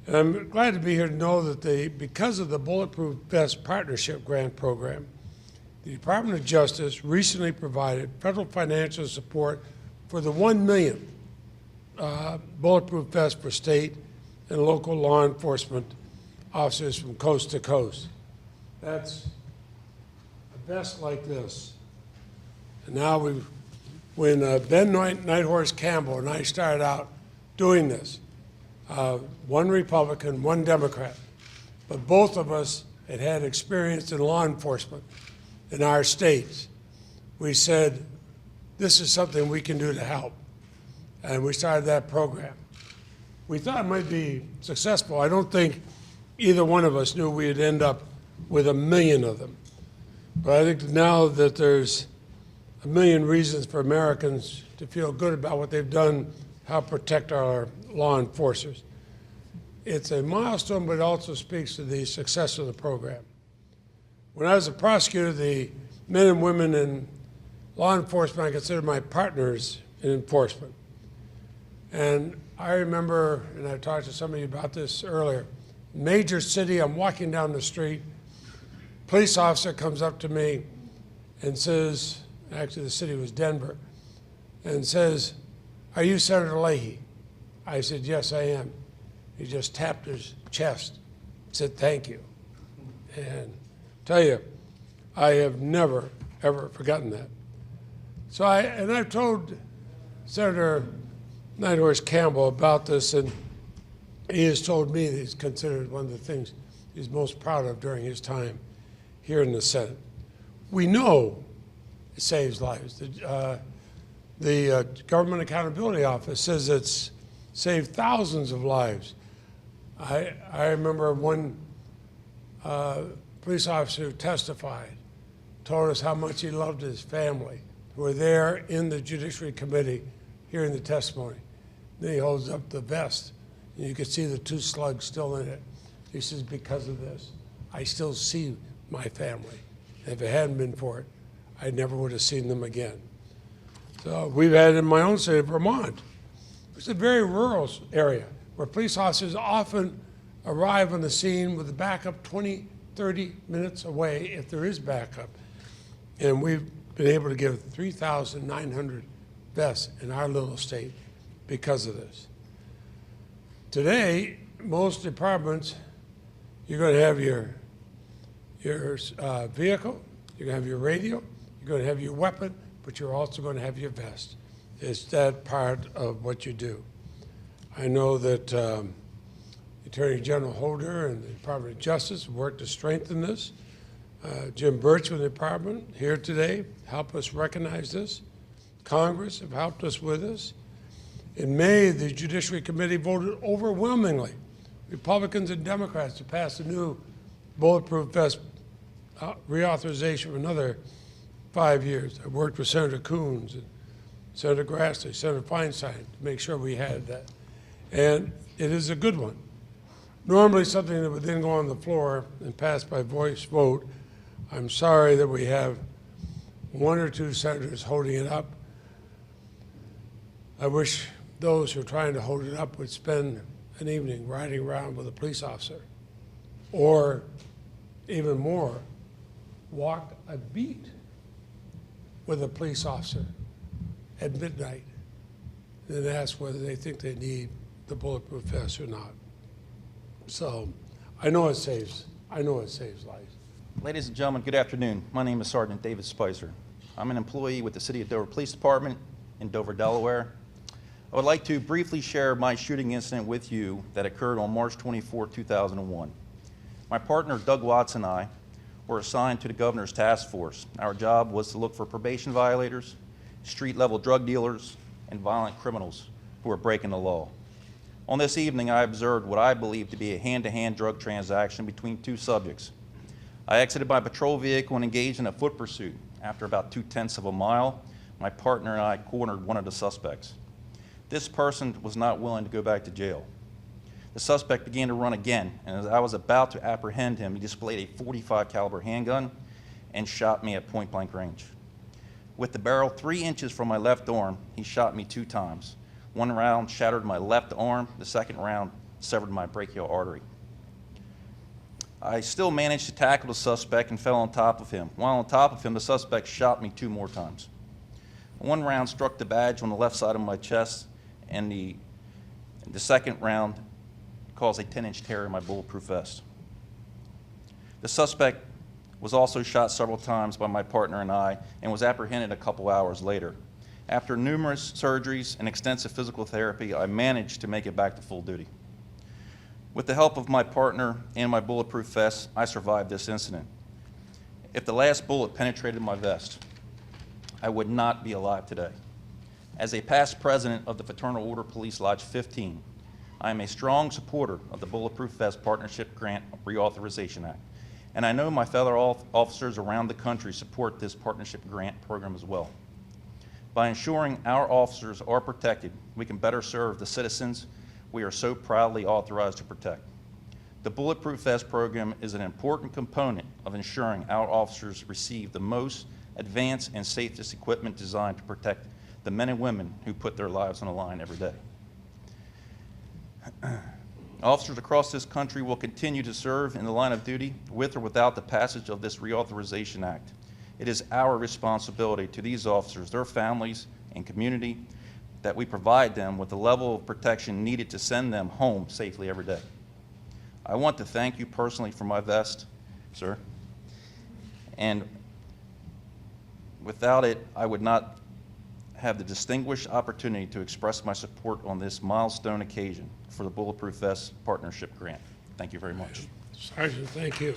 And I'm glad to be here to know that because of the Bulletproof Vest Partnership Grant Program, the Department of Justice recently provided federal financial support for the 1 millionth Bulletproof Vest for state and local law enforcement officers from coast to coast. That's a vest like this. And now when Ben Nighthorse Campbell and I started out doing this, one Republican, one Democrat, but both of us had experience in law enforcement in our states. We said, this is something we can do to help. And we started that program. We thought it might be successful. I don't think either one of us knew we'd end up with 1 million of them. But I think now that there's 1 million reasons for Americans to feel good about what they've done, help protect our law enforcers. It's a milestone, but it also speaks to the success of the program. When I was a prosecutor, the men and women in law enforcement I considered my partners in enforcement. And I remember, and I talked to somebody about this earlier, major city, I'm walking down the street, police officer comes up to me and says, actually the city was Denver, and says, "Are you Senator Leahy?" I said, "Yes, I am." He just tapped his chest, said, "Thank you." And tell you, I have never, ever forgotten that. So I've told Senator Nighthorse Campbell about this, and he has told me that he's considered one of the things he's most proud of during his time here in the Senate. We know it saves lives. The Government Accountability Office says it's saved thousands of lives. I remember one police officer who testified, told us how much he loved his family, who were there in the Judiciary Committee hearing the testimony. Then he holds up the vest, and you can see the 2 slugs still in it. He says, "Because of this, I still see my family. If it hadn't been for it, I never would have seen them again." So we've had in my own state of Vermont, it's a very rural area where police officers often arrive on the scene with the backup 20, 30 minutes away if there is backup. And we've been able to give 3,900 vests in our little state because of this. Today, most departments, you're going to have your vehicle, you're going to have your radio, you're going to have your weapon, but you're also going to have your vest. It's that part of what you do. I know that Attorney General Holder and the Department of Justice worked to strengthen this. Jim Birch with the department here today helped us recognize this. Congress have helped us with this. In May, the Judiciary Committee voted overwhelmingly, Republicans and Democrats, to pass a new Bulletproof Vest reauthorization for another 5 years. I worked with Senator Coons and Senator Grassley, Senator Feinstein to make sure we had that. And it is a good one. Normally something that would then go on the floor and pass by voice vote. I'm sorry that we have 1 or 2 senators holding it up. I wish those who are trying to hold it up would spend an evening riding around with a police officer, or even more, walk a beat with a police officer at midnight and then ask whether they think they need the bulletproof vest or not. So I know it saves lives. Ladies and gentlemen, good afternoon. My name is Sergeant David Spicer. I'm an employee with the City of Dover Police Department in Dover, Delaware. I would like to briefly share my shooting incident with you that occurred on March 24, 2001. My partner, Doug Watts, and I were assigned to the Governor's Task Force. Our job was to look for probation violators, street-level drug dealers, and violent criminals who were breaking the law. On this evening, I observed what I believed to be a hand-to-hand drug transaction between 2 subjects. I exited my patrol vehicle and engaged in a foot pursuit. After about 2/10 of a mile, my partner and I cornered one of the suspects. This person was not willing to go back to jail. The suspect began to run again, and as I was about to apprehend him, he displayed a .45 caliber handgun and shot me at point-blank range. With the barrel 3 inches from my left arm, he shot me 2 times. One round shattered my left arm, the second round severed my brachial artery. I still managed to tackle the suspect and fell on top of him. While on top of him, the suspect shot me 2 more times. One round struck the badge on the left side of my chest, and the second round caused a 10-inch tear in my bulletproof vest. The suspect was also shot several times by my partner and I, and was apprehended a couple hours later. After numerous surgeries and extensive physical therapy, I managed to make it back to full duty. With the help of my partner and my bulletproof vest, I survived this incident. If the last bullet penetrated my vest, I would not be alive today. As a past president of the Fraternal Order Police Lodge 15, I am a strong supporter of the Bulletproof Vest Partnership Grant Reauthorization Act, and I know my fellow officers around the country support this partnership grant program as well. By ensuring our officers are protected, we can better serve the citizens we are so proudly authorized to protect. The Bulletproof Vest program is an important component of ensuring our officers receive the most advanced and safest equipment designed to protect the men and women who put their lives on the line every day. Officers across this country will continue to serve in the line of duty with or without the passage of this Reauthorization Act. It is our responsibility to these officers, their families, and community that we provide them with the level of protection needed to send them home safely every day. I want to thank you personally for my vest, sir. And without it, I would not have the distinguished opportunity to express my support on this milestone occasion for the Bulletproof Vest Partnership Grant. Thank you very much. Sergeant, thank you.